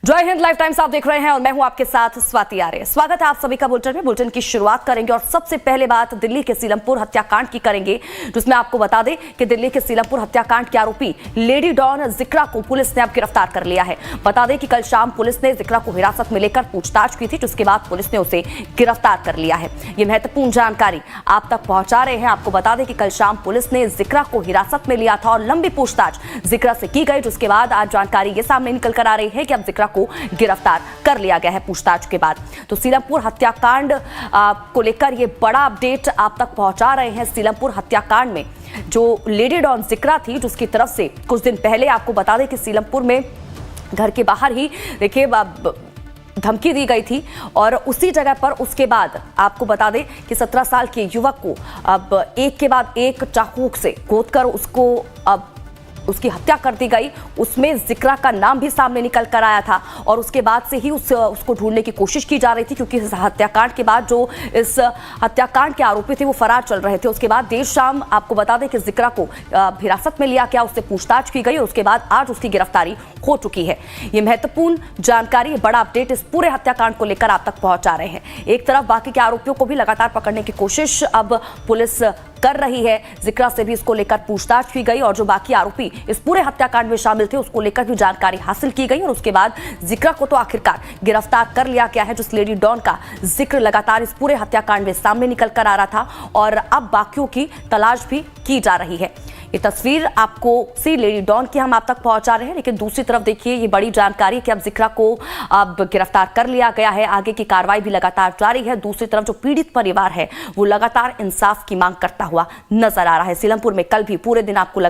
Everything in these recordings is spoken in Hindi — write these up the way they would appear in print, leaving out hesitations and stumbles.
जय हिंद लाइव टाइम्स आप देख रहे हैं और मैं हूं आपके साथ स्वाति आर्य। स्वागत है आप सभी का बुलेटिन में। बुलेटिन की शुरुआत करेंगे और सबसे पहले बात दिल्ली के सीलमपुर हत्याकांड की करेंगे, जिसमें आपको बता दें कि दिल्ली के सीलमपुर हत्याकांड के आरोपी लेडी डॉन जिक्रा को पुलिस ने अब गिरफ्तार कर लिया है। बता दें कि कल शाम पुलिस ने जिक्रा को हिरासत में लेकर पूछताछ की थी, जिसके बाद पुलिस ने उसे गिरफ्तार कर लिया है। ये महत्वपूर्ण जानकारी आप तक पहुंचा रहे हैं। आपको बता दें कि कल शाम पुलिस ने जिक्रा को हिरासत में लिया था और लंबी पूछताछ जिक्रा से की गई, जिसके बाद आज जानकारी ये सामने निकल कर आ रही है कि अब जिक्रा को गिरफ्तार कर लिया गया है पूछताछ के बाद। तो सीलमपुर हत्याकांड को लेकर ये बड़ा अपडेट आप तक पहुंचा रहे हैं। सीलमपुर हत्याकांड में जो लेडी डॉन जिक्रा थी, जिसकी तरफ से कुछ दिन पहले आपको बता दें कि सीलमपुर में घर के बाहर ही देखिए धमकी दी गई थी और उसी जगह पर उसके बाद आपको बता दें कि 17 साल के युवक को अब एक के बाद एक चाकू से गोदकर उसको अब उसकी हत्या कर दी गई। उसमें जिक्रा का नाम भी सामने निकल कर आया था और उसके बाद से ही उसको ढूंढने की कोशिश की जा रही थी, क्योंकि इस हत्याकांड के बाद जो इस हत्याकांड के आरोपी थे वो फरार चल रहे थे। उसके बाद देर शाम आपको बता दें कि जिक्रा को हिरासत में लिया गया, उससे पूछताछ की गई और उसके बाद आज उसकी गिरफ्तारी हो चुकी है। ये महत्वपूर्ण जानकारी, बड़ा अपडेट इस पूरे हत्याकांड को लेकर आप तक पहुंचा रहे हैं। एक तरफ बाकी के आरोपियों को भी लगातार पकड़ने की कोशिश अब पुलिस कर रही है। जिक्रा से भी इसको लेकर पूछताछ की गई और जो बाकी आरोपी इस पूरे हत्याकांड में शामिल थे उसको लेकर भी जानकारी हासिल की गई और उसके बाद जिक्रा को तो आखिरकार गिरफ्तार कर लिया गया है। जिस लेडी डॉन का जिक्र लगातार इस पूरे हत्याकांड में सामने निकल कर आ रहा था और अब बाकियों की तलाश भी की जा रही है। ये तस्वीर आपको सी लेडी डॉन की हम आप तक पहुंचा रहे हैं, लेकिन दूसरी तरफ देखिए ये बड़ी जानकारी कि अब जिक्रा को अब गिरफ्तार कर लिया गया है। आगे की कार्रवाई भी लगातार जारी है। दूसरी तरफ जो पीड़ित परिवार है वो लगातार इंसाफ की मांग करता हुआ नजर आ रहा है। सीलमपुर में कल भी पूरे दिन आपको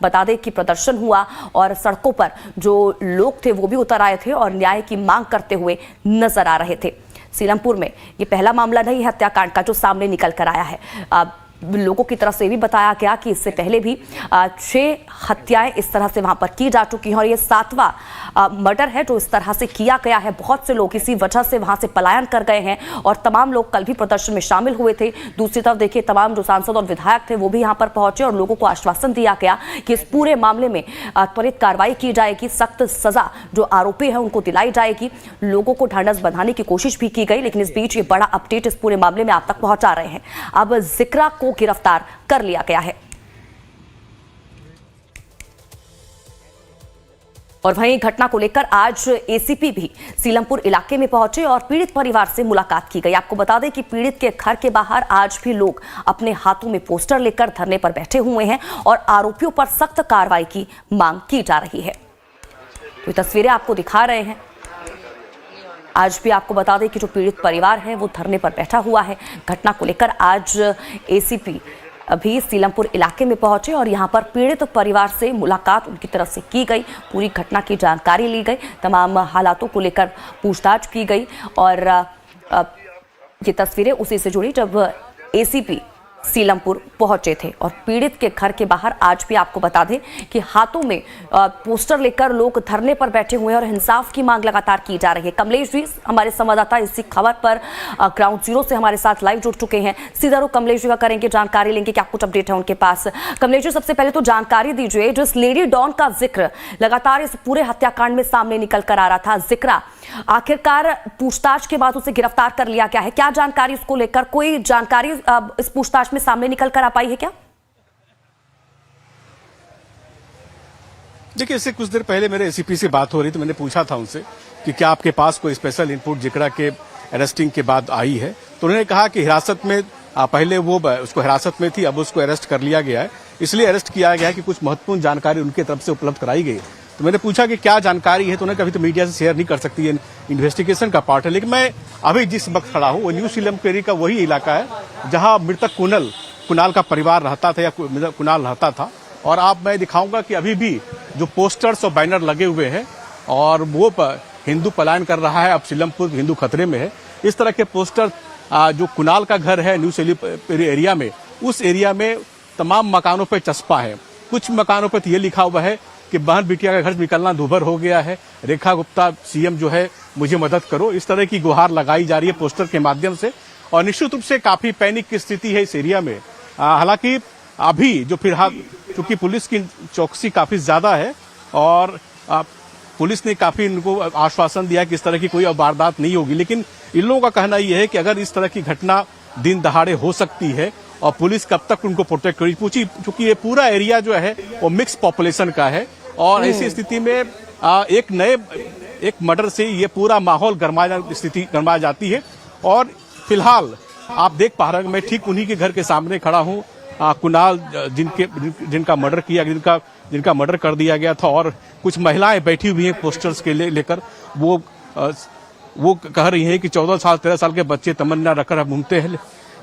बता दें कि प्रदर्शन हुआ और सड़कों पर जो लोग थे वो भी उतर आए थे और न्याय की मांग करते हुए नजर आ रहे थे। सीलमपुर में ये पहला मामला नहीं हत्याकांड का जो सामने निकल कर आया है। लोगों की तरफ से भी बताया गया कि इससे पहले भी 6 हत्याएं इस तरह से वहां पर की जा चुकी हैं और ये 7वां मर्डर है जो इस तरह से किया गया है। बहुत से लोग इसी वजह से वहां से पलायन कर गए हैं और तमाम लोग कल भी प्रदर्शन में शामिल हुए थे। दूसरी तरफ देखिए तमाम जो सांसद और विधायक थे वो भी यहां पर पहुंचे और लोगों को आश्वासन दिया गया कि इस पूरे मामले में त्वरित कार्रवाई की जाएगी, सख्त सजा जो आरोपी है उनको दिलाई जाएगी। लोगों को ढांढस बंधाने की कोशिश भी की गई, लेकिन इस बीच ये बड़ा अपडेट इस पूरे मामले में आप तक पहुंचा रहे हैं। अब जिक्रा को गिरफ्तार कर लिया गया है और वहीं घटना को लेकर आज एसीपी भी सीलमपुर इलाके में पहुंचे और पीड़ित परिवार से मुलाकात की गई। आपको बता दें कि पीड़ित के घर के बाहर आज भी लोग अपने हाथों में पोस्टर लेकर धरने पर बैठे हुए हैं और आरोपियों पर सख्त कार्रवाई की मांग की जा रही है। तो तस्वीरें आपको दिखा रहे हैं। आज भी आपको बता दें कि जो पीड़ित परिवार है वो धरने पर बैठा हुआ है। घटना को लेकर आज एसीपी अभी सीलमपुर इलाके में पहुंचे और यहां पर पीड़ित परिवार से मुलाकात उनकी तरफ से की गई, पूरी घटना की जानकारी ली गई, तमाम हालातों को लेकर पूछताछ की गई और ये तस्वीरें उसी से जुड़ी जब एसीपी सीलमपुर पहुंचे थे और पीड़ित के घर के बाहर आज भी आपको बता दें कि हाथों में पोस्टर लेकर लोग धरने पर बैठे हुए हैं और इंसाफ की मांग लगातार की जा रही है। कमलेश जी हमारे संवाददाता इसी खबर पर ग्राउंड जीरो से हमारे साथ लाइव जुड़ चुके हैं। सीधा रुख कमलेश जी का करेंगे, जानकारी लेंगे क्या कुछ अपडेट है उनके पास। कमलेश जी सबसे पहले तो जानकारी दीजिए, जो इस लेडी डॉन का जिक्र लगातार इस पूरे हत्याकांड में सामने निकल कर आ रहा था, जिक्रा आखिरकार पूछताछ के बाद उसे गिरफ्तार कर लिया गया है। क्या जानकारी उसको लेकर, कोई जानकारी इस पूछताछ में सामने निकल कर आ पाई है क्या? देखिए, इससे कुछ देर पहले मेरे एसीपी से बात हो रही, तो मैंने पूछा था उनसे कि क्या आपके पास कोई स्पेशल इनपुट जिक्रा के अरेस्टिंग के बाद आई है। तो उन्होंने कहा कि हिरासत में पहले वो उसको हिरासत में थी, अब उसको अरेस्ट कर लिया गया है, इसलिए अरेस्ट किया गया है कि कुछ महत्वपूर्ण जानकारी उनकी तरफ से उपलब्ध कराई गई। तो मैंने पूछा कि क्या जानकारी है, तो उन्होंने कभी तो मीडिया से शेयर नहीं कर सकती, है इन्वेस्टिगेशन का पार्ट है। लेकिन मैं अभी जिस वक्त खड़ा हूँ वो न्यू सीलमपुर का वही इलाका है जहां मृतक कुणाल का परिवार रहता था या कुणाल रहता था। और आप मैं दिखाऊंगा कि अभी भी जो पोस्टर्स और बैनर लगे हुए हैं और वो हिंदू पलायन कर रहा है, अब सीलमपुर हिंदू खतरे में है, इस तरह के पोस्टर जो कुणाल का घर है न्यू सीलमपुर एरिया में, उस एरिया में तमाम मकानों पर चस्पा है। कुछ मकानों पर ये लिखा हुआ है कि बहन बिटिया का घर निकलना दूभर हो गया है, रेखा गुप्ता सीएम जो है मुझे मदद करो, इस तरह की गुहार लगाई जा रही है पोस्टर के माध्यम से। और निश्चित रूप से काफी पैनिक की स्थिति है इस एरिया में। हालांकि अभी जो फिलहाल चूंकि पुलिस की चौकसी काफी ज्यादा है और पुलिस ने काफी इनको आश्वासन दिया कि इस तरह की कोई अब वारदात नहीं होगी, लेकिन इन लोगों का कहना यह है कि अगर इस तरह की घटना दिन दहाड़े हो सकती है और पुलिस कब तक उनको प्रोटेक्ट करेगी, क्योंकि ये पूरा एरिया जो है वो मिक्स पॉपुलेशन का है और ऐसी स्थिति में एक मर्डर से ये पूरा माहौल गरमा जाती है। और फिलहाल आप देख पा रहे हैं, मैं ठीक उन्हीं के घर के सामने खड़ा हूँ, कुणाल जिनका मर्डर किया जिनका मर्डर कर दिया गया था, और कुछ महिलाएं बैठी हुई हैं पोस्टर्स के लेकर। वो कह रही हैं कि 14 साल 13 साल के बच्चे तमन्ना रखकर घूमते हैं।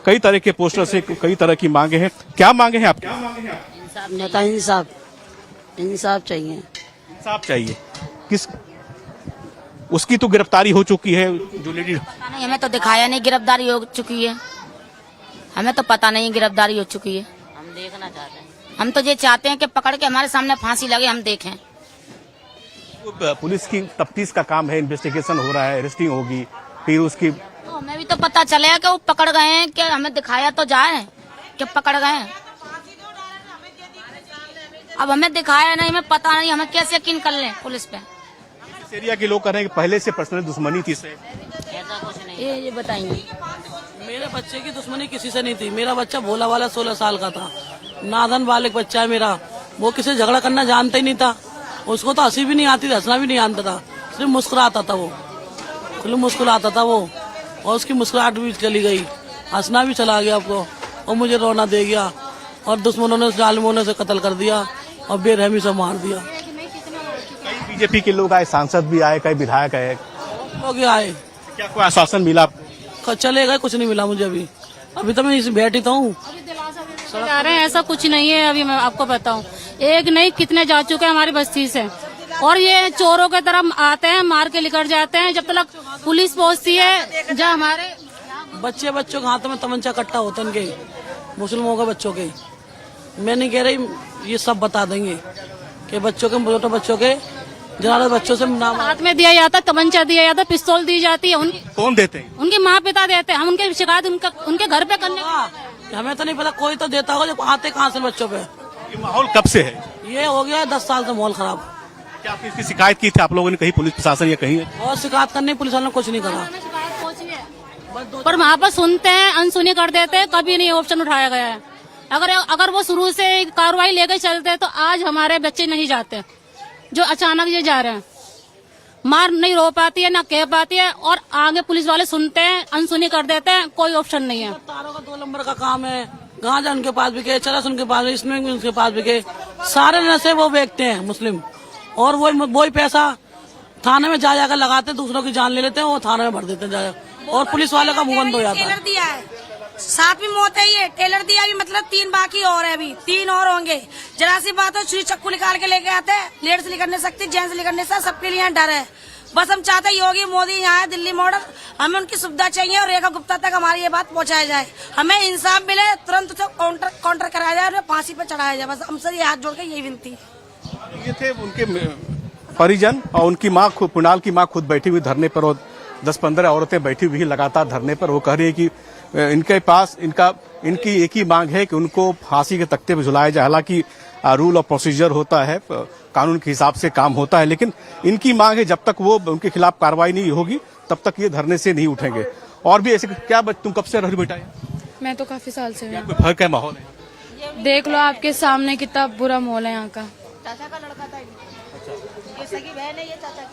कई तरह के पोस्टर से कई तरह की मांगे हैं। क्या मांगे हैं आपकी? इंसाफ चाहिए। इंसाफ चाहिए। किस उसकी तो गिरफ्तारी हो चुकी है जो लेडी। पता नहीं, हमें तो दिखाया नहीं गिरफ्तारी हो चुकी है, हमें तो पता नहीं गिरफ्तारी हो चुकी है। हम देखना चाहते हैं, हम तो ये चाहते हैं कि पकड़ के हमारे सामने फांसी लगे, हम देखें। पुलिस की तफ्तीश का काम है, इन्वेस्टिगेशन हो रहा है, अरेस्टिंग होगी, फिर उसकी तो हमें भी तो पता चलेगा कि वो पकड़ गए हैं, कि हमें दिखाया तो जाए कि पकड़ गए हैं। अब हमें दिखाया नहीं, हमें पता नहीं, हमें कैसे यकीन कर लें पुलिस पे। इस एरिया के लोग कह रहे हैं कि पहले से पर्सनल दुश्मनी थी इससे। ऐसा कुछ नहीं। ये बताएंगे। मेरे बच्चे की दुश्मनी किसी से नहीं थी। मेरा बच्चा भोला वाला 16 साल का था, नादन बालिक बच्चा है मेरा। वो किसी झगड़ा करना जानता ही नहीं था, उसको तो हंसी भी नहीं आती थी, हंसना भी नहीं आता था, सिर्फ मुस्कुराता था। वो खुले मुस्कुराता था वो, और उसकी मुस्कुराहट भी चली गई, हंसना भी चला गया आपको, और मुझे रोना दे गया। और दुश्मनों ने जालिमों ने उसे कत्ल कर दिया और बेरहमी से मार दिया। कई बीजेपी के लोग आए, सांसद भी आए, कई विधायक आए, लोग आए। क्या कोई आश्वासन मिला आपको? चले गए, कुछ नहीं मिला मुझे। अभी तो मैं इस बैठी तो हूँ। जा रहे हैं, ऐसा कुछ नहीं है। अभी मैं आपको बताऊं, एक नहीं कितने जा चुके हैं हमारी बस्ती से, और ये चोरों के तरफ आते हैं, मार के लेकर जाते हैं। जब तक पुलिस पहुंचती है, जब हमारे बच्चों के हाथों में तमंचा कट्टा होता है, इनके मुसलमानों के बच्चों के। मैं नहीं कह रही, ये सब बता देंगे कि बच्चों के, छोटे बच्चों के, जरा बच्चों से नाम हाथ में दिया जाता, तमंचा दिया जाता, पिस्तौल दी जाती है। उनकी कौन देते हैं? उनके माँ पिता देते हैं। हम उनके शिकायत उनके घर पे करने। हमें तो नहीं पता, कोई तो देता होगा। जो आते कहाँ से बच्चों पे? ये माहौल कब से है? ये हो गया 10 साल से माहौल खराब। क्या आपने इसकी शिकायत की थी आप लोगों ने कहीं पुलिस प्रशासन या कहीं? और शिकायत करने पुलिस वालों ने कुछ नहीं करा। पर वहाँ पर सुनते हैं, अनसुनी कर देते हैं, कभी नहीं ऑप्शन उठाया गया है। अगर वो शुरू से कार्रवाई लेकर चलते तो आज हमारे बच्चे नहीं जाते, जो अचानक ये जा रहे हैं। मार नहीं रो पाती है, ना कह पाती है, और आगे पुलिस वाले सुनते हैं, अनसुनी कर देते हैं, कोई ऑप्शन नहीं है। तारों का 2 नंबर का काम है, गांजा उनके पास बिके, चरस उनके पास, इसमें भी उनके पास बिके, सारे नशे वो बेचते हैं मुस्लिम, और वही पैसा थाने में जाकर लगाते, दूसरों की जान ले लेते हैं, वो थाने में भर देते हैं जाकर, और पुलिस वाले का मुंह बंद हो जाता है। दिया है, 7वीं मौत है ये, टेलर दिया भी, मतलब 3 बाकी और है, अभी 3 और होंगे। जरा सी बात हो, छुरी चक्कू निकाल के लेके आते हैं, लेट से निकलने सकती, जेंट्स निकलने से, सबके लिए डर है। बस हम चाहते हैं योगी मोदी यहाँ है, दिल्ली मॉडल, हमें उनकी सुविधा चाहिए, और रेखा गुप्ता तक हमारी ये बात पहुँचाया जाए, हमें इंसाफ मिले, तुरंत तो काउंटर कराया जाए और फांसी पर चढ़ाया जाए। बस हमसे ये हाथ जोड़ के यही विनती है। ये थे उनके परिजन, और उनकी माँ, कुणाल की माँ खुद बैठी हुई धरने पर, और 10-15 औरतें बैठी हुई लगातार धरने पर। वो कह रही है कि इनके पास इनकी एक ही मांग है कि उनको फांसी के तख्ते पर झुलाया जाए। हालांकि रूल और प्रोसीजर होता है, कानून के हिसाब से काम होता है, लेकिन इनकी मांग है जब तक वो उनके खिलाफ कार्रवाई नहीं होगी तब तक ये धरने से नहीं उठेंगे। और भी ऐसे क्या तुम कब से रह बेटा? मैं तो काफी साल से हूँ। कोई फर्क है माहौल है? देख लो आपके सामने कितना बुरा माहौल है यहाँ का। चाचा का लड़का था ये, सगी बहन है ये, चाचा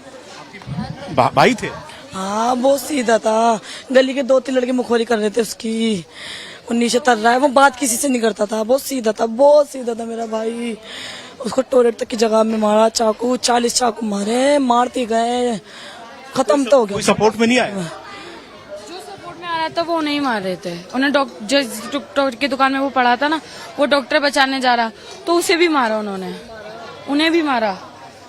की भाई थे। हाँ, बहुत सीधा था, गली के 2-3 लड़के मुखोरी कर रहे थे उसकी, वो नीचे तर रहा है, वो बात किसी से नहीं करता था, बहुत सीधा था मेरा भाई। उसको टॉयलेट तक की जगह में मारा, चाकू 40 चाकू मारे, मारते गए, खत्म तो हो गया। कोई सपोर्ट में नहीं आया? जो सपोर्ट में आ रहा था वो नहीं मार रहे थे। उन्हें डॉक्टर की दुकान में वो पड़ा था ना, वो डॉक्टर बचाने जा रहा तो उसे भी मारा उन्होंने, उन्हें भी मारा।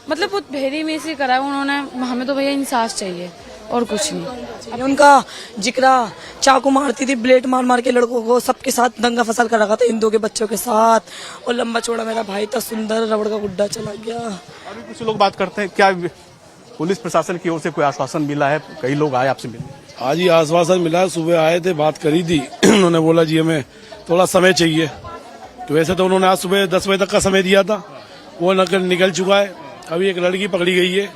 मतलब वो भेरी में से करा उन्होंने। हमें तो भैया इंसाफ चाहिए और कुछ नहीं। उनका जिक्रा चाकू मारती थी, ब्लेड मार के लड़कों को, सबके साथ दंगा फसाद कर रखा था, हिंदुओं के बच्चों के साथ। और लंबा चौड़ा मेरा भाई था, सुंदर, रबड़ का गुड्डा चला गया। अभी कुछ लोग बात करते हैं, क्या पुलिस प्रशासन की ओर से कोई आश्वासन मिला है? कई लोग आए आपसे मिलने? आज ही आश्वासन मिला है, सुबह आए थे, बात करी थी। उन्होंने बोला जी हमें थोड़ा समय चाहिए, तो वैसे तो उन्होंने आज सुबह 10 बजे तक का समय दिया था, वो निकल चुका है। अभी एक लड़की पकड़ी गई है,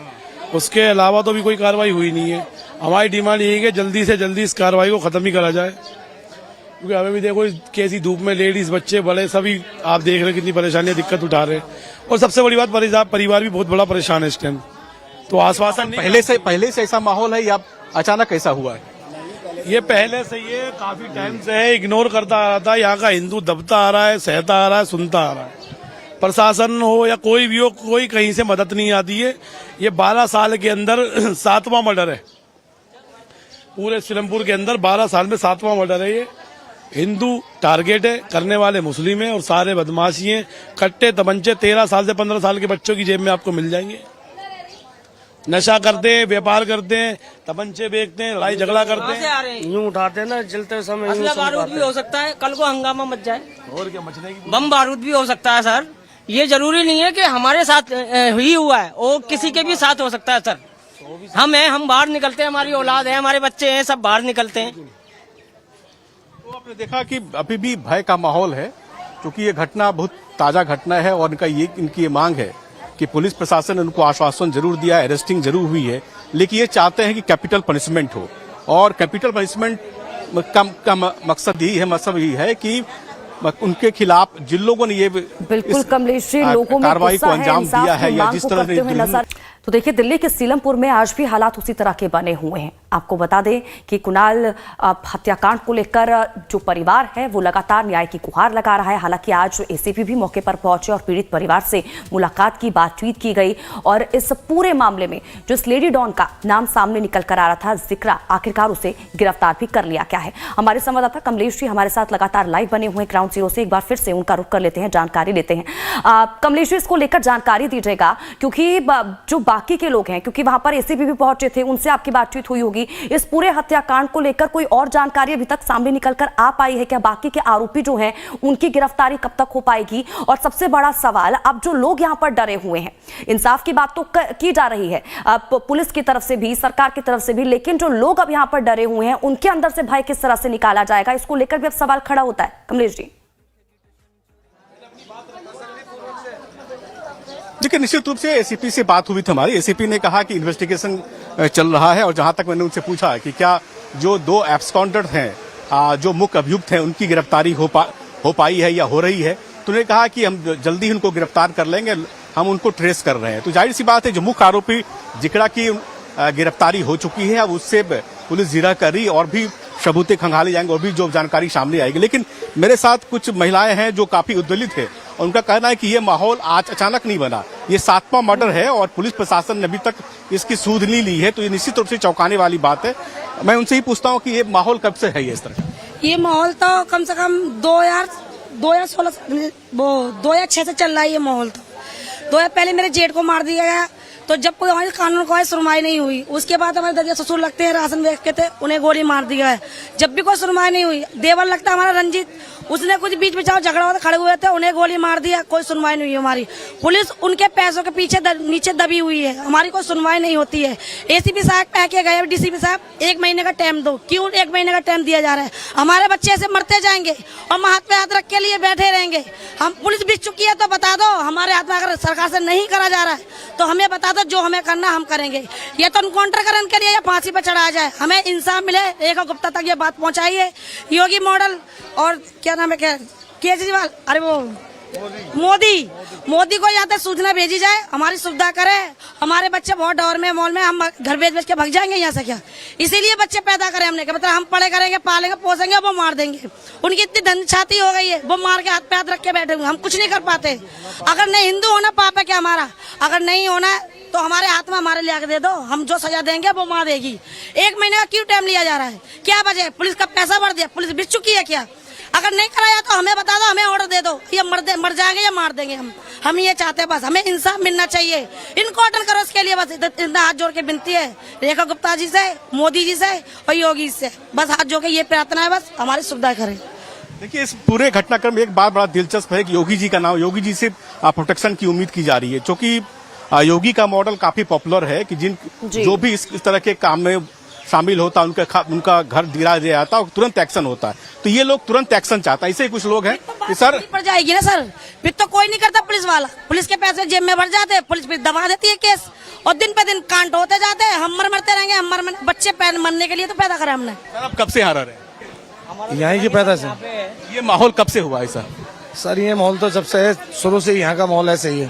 उसके अलावा तो भी कोई कार्रवाई हुई नहीं है। हमारी डिमांड यही है कि जल्दी से जल्दी इस कार्रवाई को खत्म ही करा जाए, क्योंकि हमें भी देखो कैसी धूप में लेडीज बच्चे बड़े सभी आप देख रहे हैं कितनी परेशानियां दिक्कत उठा रहे हैं। और सबसे बड़ी बात परिवार भी बहुत बड़ा परेशान है इस टाइम। तो आश्वासन नहीं, पहले से ऐसा माहौल है या अचानक ऐसा हुआ है? ये पहले से ये काफी टाइम से है, इग्नोर करता आ रहा था। यहाँ का हिंदू दबता आ रहा है, सहता आ रहा है, सुनता आ रहा है। प्रशासन हो या कोई भी हो, कोई कहीं से मदद नहीं आती है। ये 12 साल के अंदर 7वां मर्डर है पूरे सीलमपुर के अंदर। 12 साल में 7वां मर्डर है ये। हिंदू टारगेट है, करने वाले मुस्लिम है और सारे बदमाशी हैं। कट्टे तमंचे 13 साल से 15 साल के बच्चों की जेब में आपको मिल जाएंगे। नशा करते हैं, व्यापार करते हैं, तमंचे बेचते हैं, लड़ाई झगड़ा करते हैं। यूं उठाते हैं ना जलते समय, असला बारूद भी हो सकता है, कल को हंगामा मच जाए और क्या मचने की बम बारूद भी हो सकता है सर। ये जरूरी नहीं है कि हमारे साथ ही हुआ है, वो किसी के भी साथ हो सकता है सर। हम हैं, हम बाहर निकलते हैं, हमारी औलाद है, हमारे बच्चे हैं, सब बाहर निकलते हैं। तो आपने देखा कि अभी भी भय का माहौल है, क्योंकि ये घटना बहुत ताजा घटना है और इनकी ये मांग है कि पुलिस प्रशासन ने उनको आश्वासन जरूर दिया है, अरेस्टिंग जरूर हुई है, लेकिन ये चाहते हैं कि कैपिटल पनिशमेंट हो। और कैपिटल पनिशमेंट का मकसद यही है, कि उनके खिलाफ जिन लोगों ने ये बिल्कुल कमलेश जी, लोगों में कार्रवाई को गुस्सा है, अंजाम इंसाफ दिया है की या मांग जिस को तरह करते हुए नजर। तो देखिए, दिल्ली के सीलमपुर में आज भी हालात उसी तरह के बने हुए हैं। आपको बता दें कि कुणाल हत्याकांड को लेकर जो परिवार है वो लगातार न्याय की गुहार लगा रहा है। हालांकि आज एसीपी भी मौके पर पहुंचे और पीड़ित परिवार से मुलाकात की, बातचीत की गई और इस पूरे मामले में जो इस लेडी डॉन का नाम सामने निकल कर आ रहा था, जिक्रा, आखिरकार उसे गिरफ्तार भी कर लिया गया है। हमारे संवाददाता कमलेश जी हमारे साथ लगातार लाइव बने हुए ग्राउंड जीरो से। एक बार फिर से उनका रुख कर लेते हैं, जानकारी लेते हैं। कमलेश जी, इसको लेकर जानकारी दीजिएगा, क्योंकि जो बाकी के लोग हैं, क्योंकि वहां पर एसीपी भी पहुंचे थे, उनसे आपकी बातचीत हुई होगी। इस पूरे हत्याकांड को लेकर कोई और जानकारी अभी तक सामने निकलकर आ पाई है क्या? बाकी के आरोपी जो हैं उनकी गिरफ्तारी कब तक हो पाएगी? और सबसे बड़ा सवाल, अब जो लोग यहां पर डरे हुए हैं, इंसाफ की बात तो की जा रही है पुलिस की तरफ से भी, सरकार की तरफ से भी, लेकिन जो लोग अब यहां पर डरे हुए हैं उनके अंदर से भय किस तरह से निकाला जाएगा, इसको लेकर भी अब सवाल खड़ा होता है। कमलेश जी, देखिए, निश्चित रूप से एसीपी से बात हुई थी हमारी। एसीपी ने कहा कि इन्वेस्टिगेशन चल रहा है और जहां तक मैंने उनसे पूछा कि क्या जो 2 एब्सकॉन्डर हैं, जो मुख्य अभियुक्त हैं, उनकी गिरफ्तारी हो पाई है या हो रही है, तो उन्होंने कहा कि हम जल्दी ही उनको गिरफ्तार कर लेंगे, हम उनको ट्रेस कर रहे हैं। तो जाहिर सी बात है, जो मुख्य आरोपी जिकड़ा की गिरफ्तारी हो चुकी है, अब उससे पुलिस जीरा कर रही और भी सबूतें खंगाले जाएंगे और भी जो जानकारी सामने आएगी। लेकिन मेरे साथ कुछ महिलाएं हैं जो काफी उद्वेलित है और उनका कहना है कि ये माहौल आज अचानक नहीं बना, ये 7वां मर्डर है और पुलिस प्रशासन ने अभी तक इसकी सूध नहीं ली है, तो ये निश्चित रूप से चौंकाने वाली बात है। मैं उनसे ही पूछता हूँ कि ये माहौल कब से है? ये इस तरह ये माहौल तो कम से कम 2006 से चल रहा है। ये माहौल तो 2000 पहले मेरे जेठ को मार दिया गया, तो जब कोई हमारे कानून को सुनवाई नहीं हुई, उसके बाद हमारे दरिया ससुर लगते हैं, राशन बेच के थे, उन्हें गोली मार दिया है। जब भी कोई सुनवाई नहीं हुई, देवर लगता है हमारा रंजीत, उसने कुछ बीच बचाव झगड़ा हुआ, खड़े हुए थे, उन्हें गोली मार दिया, कोई सुनवाई नहीं हुई हमारी। पुलिस उनके पैसों के पीछे नीचे दबी हुई है, हमारी कोई सुनवाई नहीं होती है। एसीपी साहब कह के गए, डीसीपी साहब 1 महीने का टाइम दो। क्यों 1 महीने का टाइम दिया जा रहा है? हमारे बच्चे ऐसे मरते जाएंगे और हम हाथ पे हाथ रख के लिए बैठे रहेंगे। हम पुलिस बिक चुकी है तो बता दो, हमारे हाथ में अगर सरकार से नहीं करा जा रहा है तो हमें बता दो, जो हमें करना हम करेंगे। ये तो एनकाउंटर करने के लिए या फांसी पे चढ़ाया जाए, हमें इंसाफ मिले। रेखा गुप्ता तक ये बात पहुंचाइए, योगी मॉडल और क्या नाम है, केजरीवाल, अरे वो मोदी को यहाँ तक सूचना भेजी जाए, हमारी सुविधा करे। हमारे बच्चे बहुत डर में, मॉल में, हम घर बेच के भाग जाएंगे यहाँ से क्या? इसीलिए बच्चे पैदा करें हमने, मतलब हम पढ़े करेंगे, पालेंगे, पोसेंगे, वो मार देंगे। उनकी इतनी धन छाती हो गई है, वो मार के हाथ पे हाथ रख के बैठे हुए, हम कुछ नहीं कर पाते। अगर नहीं हिंदू होना पाप है क्या हमारा? अगर नहीं होना तो हमारे हाथ में हमारे लिया के दे दो, हम जो सजा देंगे वो मार देगी। 1 महीने का क्यों टाइम लिया जा रहा है? क्या वजह? पुलिस का पैसा बढ़ दिया, पुलिस बिक चुकी है क्या? अगर नहीं कराया तो हमें बता दो, हमें ऑर्डर दे दो, ये मर जाएंगे या मार देंगे। हम ये चाहते हैं, बस हमें इंसाफ मिलना चाहिए। इनकाउंटर करो, इसके लिए बस इतना हाथ जोड़ के विनती है रेखा गुप्ता जी से, मोदी जी से और योगी से, बस हाथ जोड़ के ये प्रार्थना है, बस हमारी सुविधा करें। देखिए, इस पूरे घटनाक्रम में एक बात बड़ा दिलचस्प है कि योगी जी का नाम, योगी जी से प्रोटेक्शन की उम्मीद की जा रही है, क्योंकि योगी का मॉडल काफी पॉपुलर है कि जो भी इस तरह के काम में शामिल होता, उनका घर गिरा दिया जाता और तुरंत एक्शन होता है। तो ये लोग तुरंत एक्शन चाहता है। ऐसे ही कुछ लोग हैं कि सर पड़ जाएगी ना सर, फिर तो कोई नहीं करता पुलिस वाला, पुलिस के पैसे जेब में भर जाते हैं, पुलिस फिर दबा देती है केस और दिन पे दिन कांड होते जाते हैं, हम मरते रहेंगे। हम बच्चे मरने के लिए तो पैदा करा हमने। सर आप कब से यहाँ रह रहे हैं? यहीं की पैदा से। ये माहौल कब से हुआ ऐसा? सर ये माहौल तो जब से है, शुरू से यहाँ का माहौल ऐसे ही है।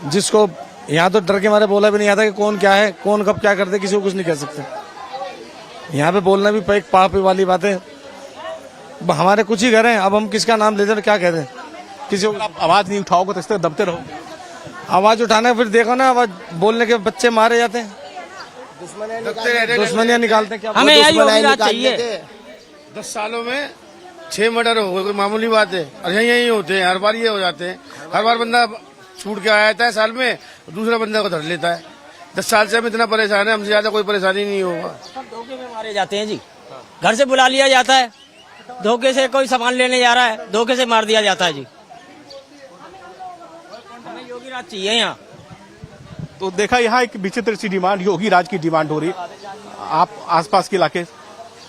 जिसको यहाँ तो डर के मारे बोला भी नहीं आता कि कौन क्या है, कौन कब क्या करते, किसी को कुछ नहीं कह सकते। यहाँ पे बोलना भी एक पाप वाली बात है। हमारे कुछ ही घर हैं, अब हम किसका नाम लेते क्या कहते हैं, किसी को आप आवाज नहीं उठाओगे तो इस तरह दबते रहोगे। आवाज उठाना, फिर देखो ना आवाज बोलने के बच्चे मारे जाते हैं, दुश्मनियां निकालते हैं। क्या हमें यही योगी राज चाहिए। 10 सालों में 6 मर्डर हो गए, कोई मामूली बात है। और यही होते हैं, हर बार ये हो जाते हैं। हर बार बंदा छूट के आया है साल में, दूसरा बंदा को धर लेता है। 10 साल से हम इतना परेशान है, हमसे ज्यादा कोई परेशानी नहीं होगा। सब धोखे में मारे जाते हैं जी। घर से बुला लिया जाता है, धोखे से कोई सामान लेने जा रहा है, धोखे से मार दिया जाता है जी। हमें योगी राज चाहिए यहाँ। तो देखा यहाँ एक विचित्र सी डिमांड, योगी राज की डिमांड हो रही है। आप आसपास के इलाके,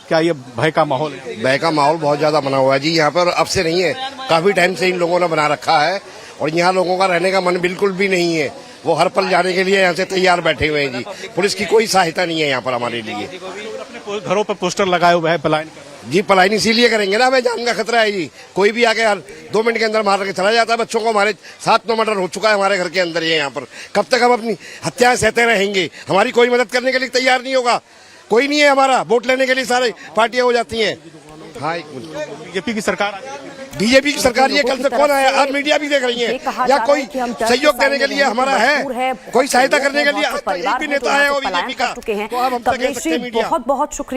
क्या ये भय का माहौल है? भय का माहौल बहुत ज्यादा बना हुआ है जी। यहाँ पर अब से नहीं है, काफी टाइम से इन लोगों ने बना रखा है। और यहाँ लोगों का रहने का मन बिल्कुल भी नहीं है। वो हर पल जाने के लिए यहाँ से तैयार बैठे हुए हैं जी। पुलिस की कोई सहायता नहीं है यहाँ पर हमारे लिए। अपने घरों पर पोस्टर लगाए हुए हैं पलायन कर। जी पलायन इसीलिए करेंगे ना, हमें जान का खतरा है जी। कोई भी आके हर 2 मिनट के अंदर मार के चला जाता है बच्चों को। हमारे 7-9 मर्डर हो चुका है हमारे घर के अंदर। ये यहाँ पर कब तक हम अपनी हत्याएं सहते रहेंगे? हमारी कोई मदद करने के लिए तैयार नहीं होगा, कोई नहीं है हमारा। वोट लेने के लिए सारी पार्टियां हो जाती हैं। हाँ, बीजेपी की सरकार, बीजेपी की सरकार ये कल से कौन आया? आज मीडिया भी देख रही है। या कोई सहयोग देने के लिए हमारा है, कोई सहायता करने के लिए? आज तक एक भी नेता है वो बीजेपी का। बहुत बहुत शुक्रिया।